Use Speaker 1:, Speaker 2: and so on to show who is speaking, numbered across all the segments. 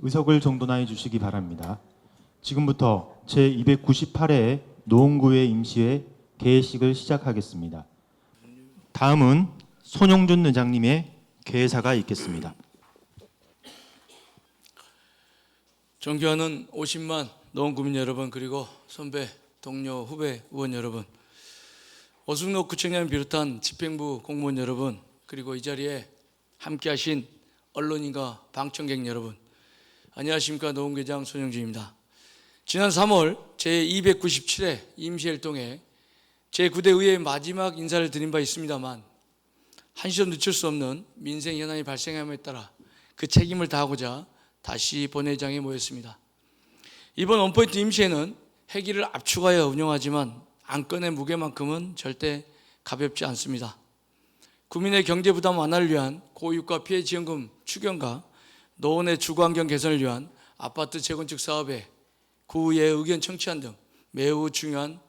Speaker 1: 의석을 정돈하여 주시기 바랍니다. 지금부터 제298회 노원구의 임시회 개회식을 시작하겠습니다. 다음은 손용준 의장님의 개회사가 있겠습니다.
Speaker 2: 존경하는 50만 노원구민 여러분, 그리고 선배, 동료, 후배 의원 여러분, 오승록 구청장을 비롯한 집행부 공무원 여러분, 그리고 이 자리에 함께하신 언론인과 방청객 여러분, 안녕하십니까. 노원구의장 손용준입니다. 지난 3월 제297회 임시활동에 제9대 의회의 마지막 인사를 드린 바 있습니다만 한시도 늦출 수 없는 민생 현안이 발생함에 따라 그 책임을 다하고자 다시 본회의장에 모였습니다. 이번 원포인트 임시회는 회기를 압축하여 운영하지만 안건의 무게만큼은 절대 가볍지 않습니다. 국민의 경제 부담 완화를 위한 고유가 피해 지원금 추경과 노원의 주거환경 개선을 위한 아파트 재건축 사업에 구의회 의견 청취안 등 매우 중요한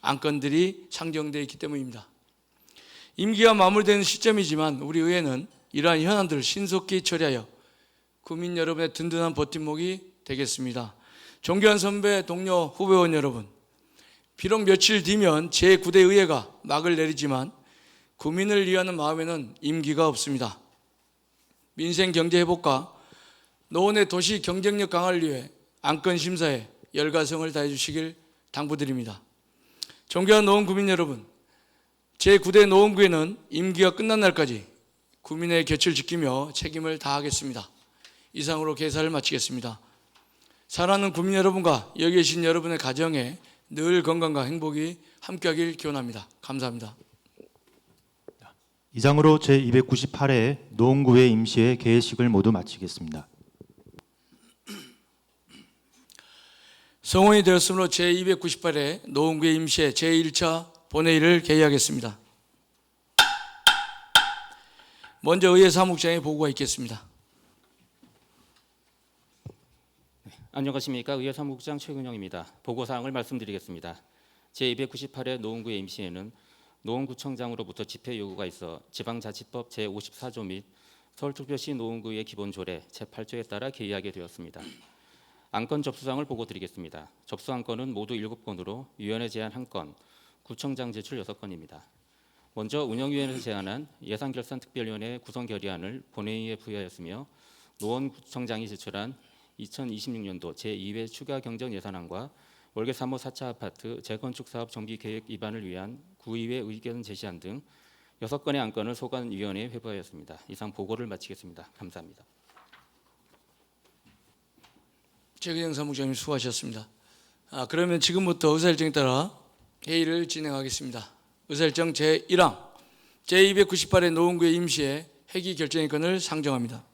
Speaker 2: 안건들이 상정되어 있기 때문입니다. 임기가 마무리되는 시점이지만 우리 의회는 이러한 현안들을 신속히 처리하여 국민 여러분의 든든한 버팀목이 되겠습니다. 존경하는 선배, 동료, 후배원 여러분, 비록 며칠 뒤면 제9대 의회가 막을 내리지만 국민을 위하는 마음에는 임기가 없습니다. 민생 경제 회복과 노원의 도시 경쟁력 강화를 위해 안건 심사에 열과성을 다해 주시길 당부드립니다. 존경하는 노원구민 여러분, 제9대 노원구에는 임기가 끝난 날까지 국민의 곁을 지키며 책임을 다하겠습니다. 이상으로 개사를 마치겠습니다. 사랑하는 국민 여러분과 여기 계신 여러분의 가정에 늘 건강과 행복이 함께하길 기원합니다. 감사합니다.
Speaker 1: 이상으로 제298회 노원구의 임시회 개회식을 모두 마치겠습니다.
Speaker 2: 성원이 되었으므로 제298회 노원구의 임시회 제1차 본회의를 개의하겠습니다. 먼저 의회 사무국장의 보고가 있겠습니다.
Speaker 3: 안녕하십니까. 의회 사무국장 최근영입니다. 보고사항을 말씀드리겠습니다. 제298회 노원구의 임시회는 노원구청장으로부터 집회 요구가 있어 지방자치법 제54조 및 서울특별시 노원구의 기본조례 제8조에 따라 개의하게 되었습니다. 안건 접수사항을 보고드리겠습니다. 접수 안건은 모두 7건으로 위원회 제안 1건, 구청장 제출 6건입니다. 먼저 운영위원회에서 제안한 예산결산특별위원회 구성 결의안을 본회의에 부여하였으며 노원구청장이 제출한 2026년도 제2회 추가 경정 예산안과 월계 3호 4차 아파트 재건축 사업 정비 계획 위반을 위한 구의회 의견 제시안 등 6건의 안건을 소관위원회에 회부하였습니다. 이상 보고를 마치겠습니다. 감사합니다.
Speaker 2: 최근영 사무국장님 수고하셨습니다. 그러면 지금부터 의사일정에 따라 회의를 진행하겠습니다. 의사일정 제1항 제298회 노원구의 임시회 회기 결정의 건을 상정합니다.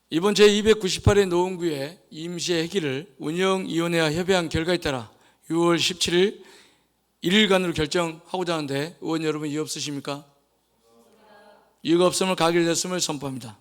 Speaker 2: 이번 제298회 노원구의 임시회 회기를 운영위원회와 협의한 결과에 따라 6월 17일 1일간으로 결정하고자 하는데 의원 여러분 이의 없으십니까? 이의가 없음을 가결됐음을 선포합니다.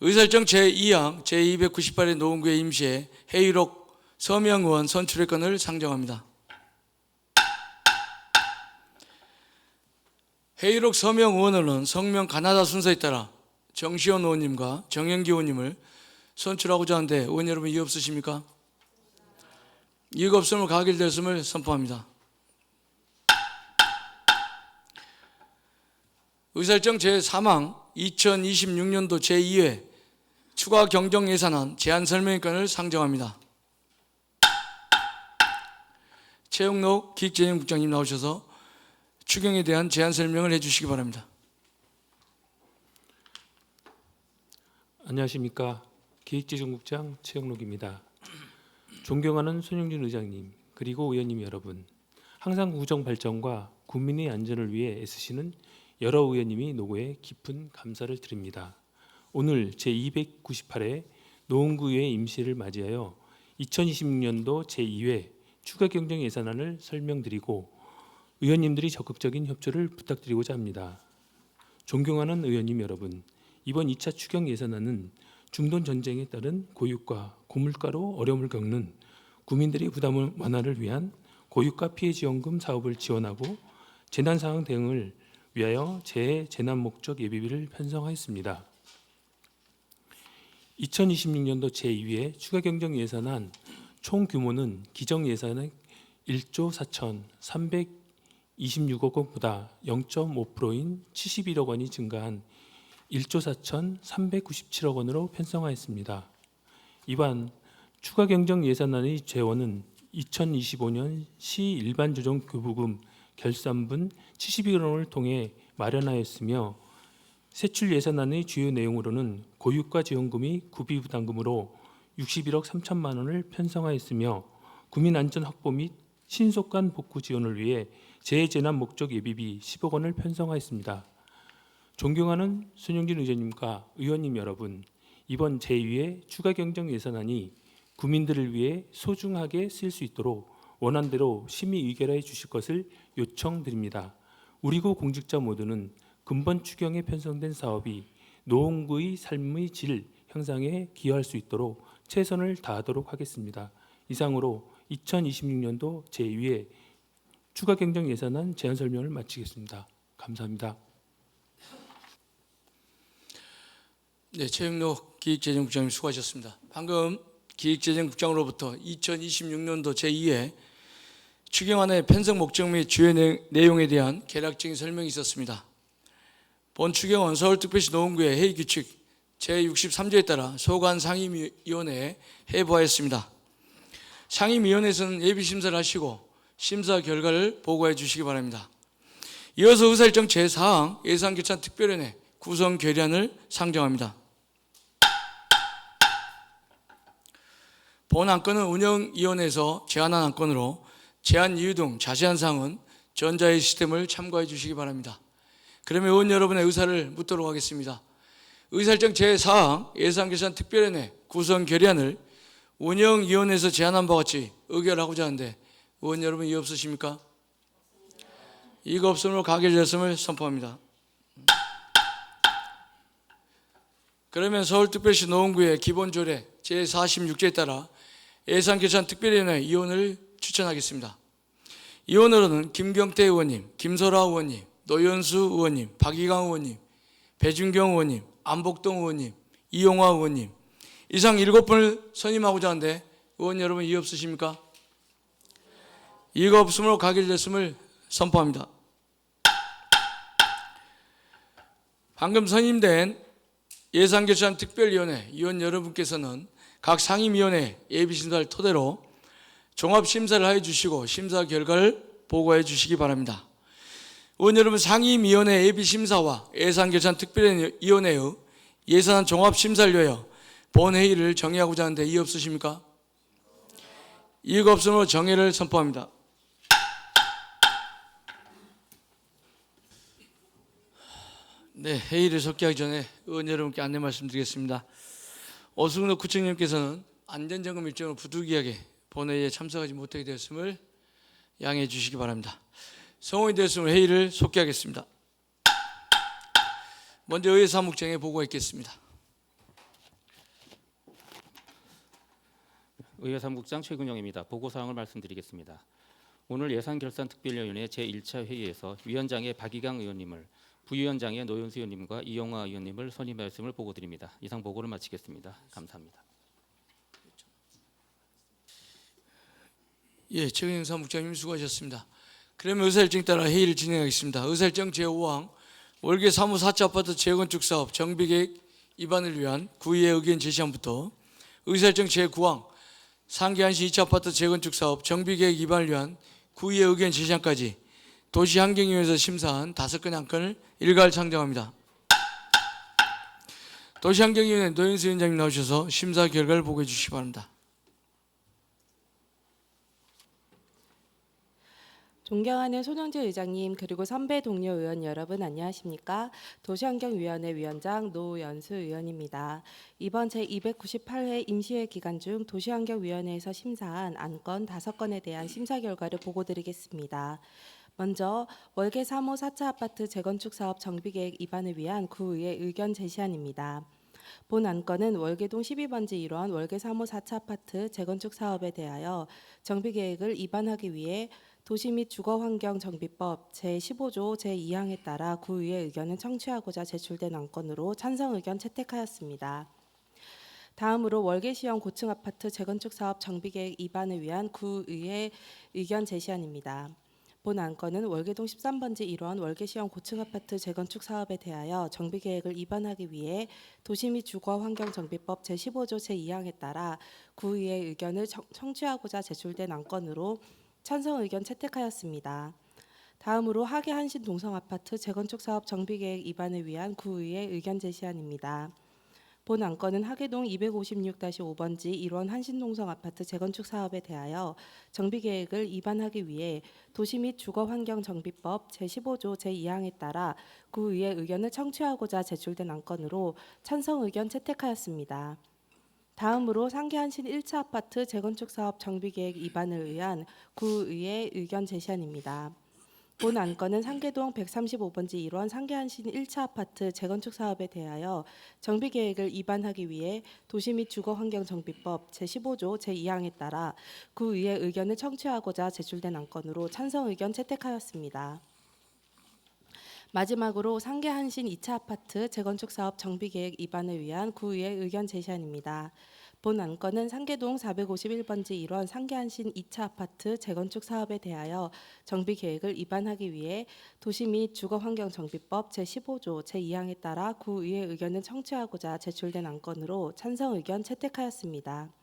Speaker 2: 의사일정 제2항 제298회 노원구의 임시회 회의록 서명 의원 선출의 건을 상정합니다. 회의록 서명 의원은 성명 가나다 순서에 따라 정시현 의원님과 정영기 의원님을 선출하고자 하는데 의원 여러분 이의 없으십니까? 이의가 없음을 가결됐음을 선포합니다. 의사일정 제3항 2026년도 제2회 추가 경정 예산안 제안 설명권을 상정합니다. 최영록 기획재정국장님 나오셔서 추경에 대한 제안 설명을 해주시기 바랍니다.
Speaker 4: 안녕하십니까. 기획재정국장 최영록입니다. 존경하는 손용준 의장님 그리고 의원님 여러분, 항상 구정 발전과 국민의 안전을 위해 애쓰시는 여러 의원님이 노고에 깊은 감사를 드립니다. 오늘 제298회 노원구의 임시를 맞이하여 2026년도 제2회 추가 경정 예산안을 설명드리고 의원님들이 적극적인 협조를 부탁드리고자 합니다. 존경하는 의원님 여러분, 이번 2차 추경 예산안은 중동 전쟁에 따른 고유가, 고물가로 어려움을 겪는 국민들의 부담 완화를 위한 고유가 피해 지원금 사업을 지원하고 재난 상황 대응을 위하여 재난 목적 예비비를 편성하였습니다. 2026년도 제2회 추가 경정 예산안 총 규모는 기정 예산의 1조 4,326억 원보다 0.5%인 71억 원이 증가한 1조 4,397억 원으로 편성하였습니다. 이반 추가 경정 예산안의 재원은 2025년 시 일반 조정 교부금 결산분 71억 원을 통해 마련하였으며 세출 예산안의 주요 내용으로는 고유가 지원금이 구비 부담금으로 61억 3천만 원을 편성하였으며 국민 안전 확보 및 신속한 복구 지원을 위해 재재난 목적 예비비 10억 원을 편성하였습니다. 존경하는 손영진 의원님과 의원님 여러분, 이번 제2회 추가 경정 예산안이 국민들을 위해 소중하게 쓰일 수 있도록 원안대로 심의 의결해 주실 것을 요청드립니다. 우리고 공직자 모두는 근본 추경에 편성된 사업이 노원구의 삶의 질 향상에 기여할 수 있도록 최선을 다하도록 하겠습니다. 이상으로 2026년도 제2회 추가 경정 예산안 제안 설명을 마치겠습니다. 감사합니다.
Speaker 2: 네, 최영록 기획재정국장님 수고하셨습니다. 방금 기획재정국장으로부터 2026년도 제2회 추경안의 편성 목적 및 주요 내용에 대한 개략적인 설명이 있었습니다. 본 추경은 서울특별시 노원구의 회의 규칙 제63조에 따라 소관 상임위원회에 회부하였습니다. 상임위원회에서는 예비심사를 하시고 심사 결과를 보고해 주시기 바랍니다. 이어서 의사일정 제4항 예산결산특별위원회 구성 결의안을 상정합니다. 본 안건은 운영위원회에서 제안한 안건으로 제안 이유 등 자세한 사항은 전자의 시스템을 참고해 주시기 바랍니다. 그러면 의원 여러분의 의사를 묻도록 하겠습니다. 의사일정 제4항 예산결산특별위원회 구성 결의안을 운영위원회에서 제안한 바와 같이 의결하고자 하는데 의원 여러분 이의 없으십니까? 이가 없으므로 가결됐음을 선포합니다. 그러면 서울특별시 노원구의 기본조례 제46조에 따라 예산결산특별위원회 위원을 추천하겠습니다. 위원으로는 김경태 의원님, 김설아 의원님, 노현수 의원님, 박희강 의원님, 배준경 의원님, 안복동 의원님, 이용화 의원님 이상 7분을 선임하고자 하는데 의원 여러분 이의 없으십니까? 이의가 없으므로 가결됐음을 선포합니다. 방금 선임된 예산결산특별위원회 위원 여러분께서는 각 상임위원회 예비심사를 토대로 종합심사를 하여 주시고 심사 결과를 보고해 주시기 바랍니다. 의원 여러분, 상임위원회 예비심사와 예산결산특별위원회의 예산안 종합심사를 위하여 본회의를 정의하고자 하는데 이의 없으십니까? 이의가 없으므로 정회를 선포합니다. 네, 회의를 속기하기 전에 의원 여러분께 안내 말씀드리겠습니다. 오승록 구청장님께서는 안전점검 일정으로 부득이하게 본회의에 참석하지 못하게 되었음을 양해해 주시기 바랍니다. 성원이 되었음을 회의를 속기하겠습니다. 먼저 의회 사무국장에 보고했겠습니다.
Speaker 3: 의회 사무국장 최근영입니다. 보고사항을 말씀드리겠습니다. 오늘 예산결산특별위원회 제1차 회의에서 위원장의 박희강 의원님을, 부위원장의 노현수 의원님과 이용화 의원님을 선임하였음을 보고드립니다. 이상 보고를 마치겠습니다. 감사합니다.
Speaker 2: 예, 최근영 사무국장님 수고하셨습니다. 그러면 의사일정에 따라 회의를 진행하겠습니다. 의사일정 제5항 월계 사무 4차 아파트 재건축 사업 정비계획 위반을 위한 구의의 의견 제시안부터 의사일정 제9항 상계한시 2차 아파트 재건축 사업 정비계획 위반을 위한 구의의 의견 제시안까지 도시환경위원회에서 심사한 5건의 안건을 일괄 상정합니다. 도시환경위원회 노현수 위원장님 나오셔서 심사 결과를 보고해 주시기 바랍니다.
Speaker 5: 존경하는 손영진 의장님 그리고 선배 동료 의원 여러분 안녕하십니까? 도시환경위원회 위원장 노연수 의원입니다. 이번 제298회 임시회 기간 중 도시환경위원회에서 심사한 안건 5건에 대한 심사 결과를 보고드리겠습니다. 먼저 월계 3호 4차 아파트 재건축 사업 정비계획 위반을 위한 구의의 의견 제시안입니다. 본 안건은 월계동 12번지 1원 월계 3호 4차 아파트 재건축 사업에 대하여 정비계획을 위반하기 위해 도시 및 주거환경정비법 제15조 제2항에 따라 구의의 의견을 청취하고자 제출된 안건으로 찬성 의견 채택하였습니다. 다음으로 월계시형 고층 아파트 재건축 사업 정비계획 입안을 위한 구의의 의견 제시안입니다. 본 안건은 월계동 13번지 1원 월계시형 고층 아파트 재건축 사업에 대하여 정비계획을 입안하기 위해 도시 및 주거환경정비법 제15조 제2항에 따라 구의의 의견을 청취하고자 제출된 안건으로 찬성 의견 채택하였습니다. 다음으로 하계 한신 동성 아파트 재건축 사업 정비계획 입안을 위한 구의의 의견 제시안입니다. 본 안건은 하계동 256-5번지 1원 한신동성 아파트 재건축 사업에 대하여 정비계획을 입안하기 위해 도시 및 주거환경정비법 제15조 제2항에 따라 구의의 의견을 청취하고자 제출된 안건으로 찬성 의견 채택하였습니다. 다음으로 상계 한신 1차 아파트 재건축 사업 정비계획 입안을 위한 구의의 의견 제시안입니다. 본 안건은 상계동 135번지 1원 상계한신 1차 아파트 재건축 사업에 대하여 정비계획을 입안하기 위해 도시 및 주거환경정비법 제15조 제2항에 따라 구의의 의견을 청취하고자 제출된 안건으로 찬성 의견 채택하였습니다. 마지막으로 상계한신 2차 아파트 재건축 사업 정비계획 입안을 위한 구의의 의견 제시안입니다. 본 안건은 상계동 451번지 1원 상계한신 2차 아파트 재건축 사업에 대하여 정비계획을 입안하기 위해 도시 및 주거환경정비법 제15조 제2항에 따라 구의의 의견을 청취하고자 제출된 안건으로 찬성 의견 채택하였습니다.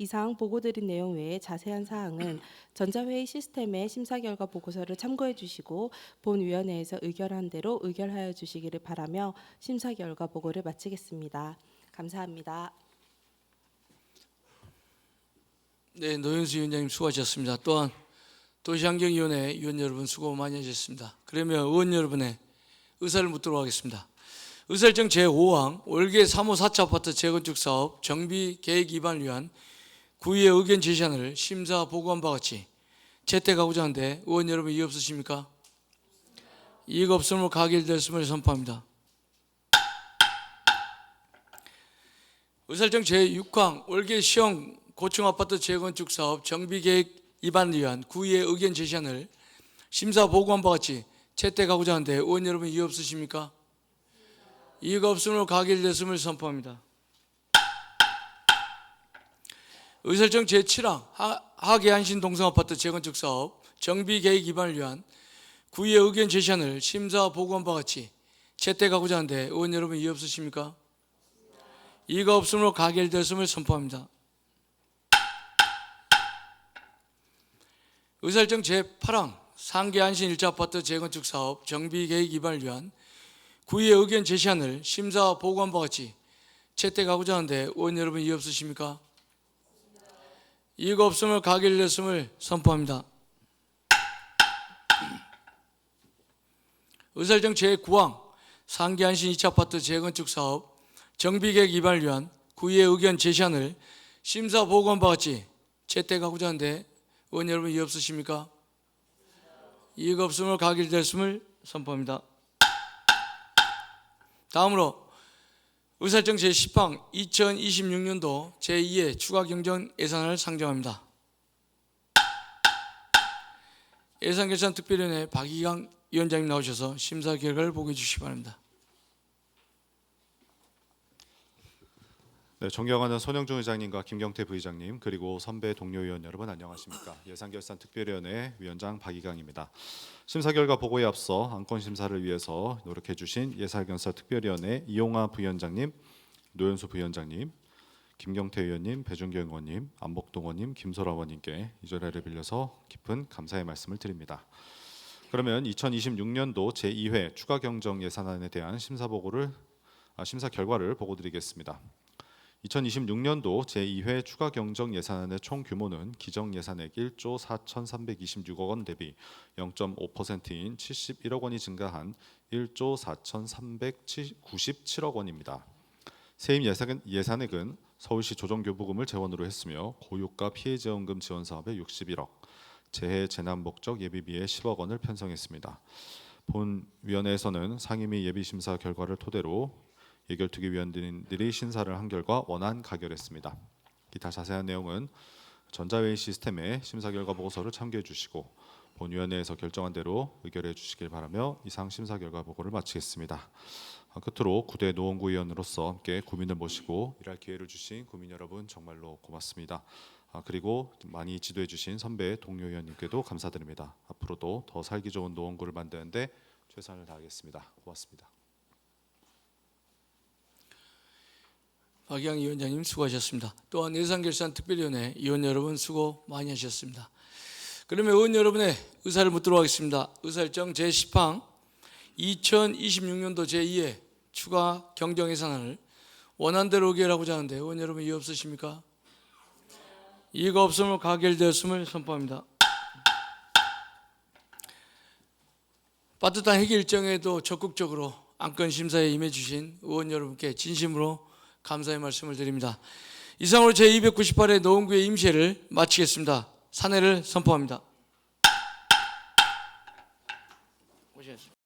Speaker 5: 이상 보고드린 내용 외에 자세한 사항은 전자회의 시스템의 심사 결과 보고서를 참고해 주시고 본위원회에서 의결한 대로 의결하여 주시기를 바라며 심사 결과 보고를 마치겠습니다. 감사합니다.
Speaker 2: 네, 노영수 위원장님 수고하셨습니다. 또한 도시환경위원회 위원 여러분 수고 많이 하셨습니다. 그러면 의원 여러분의 의사를 묻도록 하겠습니다. 의사일정 제5항 월계 3호 4차 아파트 재건축 사업 정비 계획 위반을 위한 구의의 의견 제시안을 심사 보고한 바와 같이 채택하고자 하는데 의원 여러분 이의 없으십니까? 이의가 없으므로 가결되었음을 선포합니다. 의사일정 제6항 월계 시형 고층 아파트 재건축 사업 정비 계획 위반을 위한 구의의 의견 제시안을 심사 보고한 바와 같이 채택하고자 하는데 의원 여러분 이의 없으십니까? 이의가 없으므로 가결됐음을 선포합니다. 의설정 제7항 하계 한신 동성 아파트 재건축 사업 정비 계획 위반을 위한 구의의 의견 제시안을 심사 보고한 바와 같이 채택하고자 하는데 의원 여러분 이의 없으십니까? 이의가 없으므로 가결됐음을 선포합니다. 의설정 제8항 상계 한신 1차 아파트 재건축 사업 정비 계획 위반을 위한 구의의 의견 제시안을 심사 보고한 바와 같이 채택하고자 하는데 의원 여러분 이의 없으십니까? 이의가 없음을 가결됐음을 선포합니다. 의설정 제9항 상계 한신 2차 아파트 재건축 사업 정비 계획 위반을 위한 구의의 의견 제시안을 심사 보고한 바와 같이 채택하고자 하는데 의원 여러분 이의 없으십니까? 이의가 없음을 가결됐음을 선포합니다. 다음으로 의사일정 제10항 2026년도 제2회 추가 경정 예산을 상정합니다. 예산결산특별위원회 박희강 위원장님 나오셔서 심사 결과를 보고해 주시기 바랍니다.
Speaker 6: 네, 존경하는 손영준 의장님과 김경태 부의장님 그리고 선배 동료 의원 여러분 안녕하십니까? 예산결산특별위원회 위원장 박희강입니다. 심사 결과 보고에 앞서 안건 심사를 위해서 노력해 주신 예산결산특별위원회 이용화 부위원장님, 노현수 부위원장님, 김경태 의원님, 배준경 의원님, 안복동 의원님, 김소라 의원님께 이 자리를 빌려서 깊은 감사의 말씀을 드립니다. 그러면 2026년도 제2회 추가 경정 예산안에 대한 심사 결과를 보고드리겠습니다. 2026년도 제2회 추가 경정 예산안의 총 규모는 기정 예산액 1조 4,326억 원 대비 0.5%인 71억 원이 증가한 1조 4,397억 원입니다. 세입 예산액은 서울시 조정교부금을 재원으로 했으며 고유가 피해지원금 지원 사업에 61억, 재해 재난 목적 예비비에 10억 원을 편성했습니다. 본 위원회에서는 상임위 예비심사 결과를 토대로 예결특위 위원들이 신사를 한 결과 원안 가결했습니다. 기타 자세한 내용은 전자회의 시스템의 심사 결과 보고서를 참고해 주시고 본위원회에서 결정한 대로 의결해 주시길 바라며 이상 심사 결과 보고를 마치겠습니다. 끝으로 9대 노원구 의원으로서 함께 구민을 모시고 일할 기회를 주신 구민 여러분 정말로 고맙습니다. 그리고 많이 지도해 주신 선배 동료 의원님께도 감사드립니다. 앞으로도 더 살기 좋은 노원구를 만드는데 최선을 다하겠습니다. 고맙습니다.
Speaker 2: 박희강 위원장님 수고하셨습니다. 또한 예산결산특별위원회 위원 여러분 수고 많이 하셨습니다. 그러면 의원 여러분의 의사를 묻도록 하겠습니다. 의사일정 제10항 2026년도 제2회 추가 경정 예산안을 원안대로 의결하고자 하는데 의원 여러분 이의 없으십니까? 이의가 없음을 가결되었음을 선포합니다. 빠듯한 회기 일정에도 적극적으로 안건 심사에 임해 주신 의원 여러분께 진심으로 감사의 말씀을 드립니다. 이상으로 제298회 노원구의 임시회를 마치겠습니다. 산회를 선포합니다. 고생하셨습니다.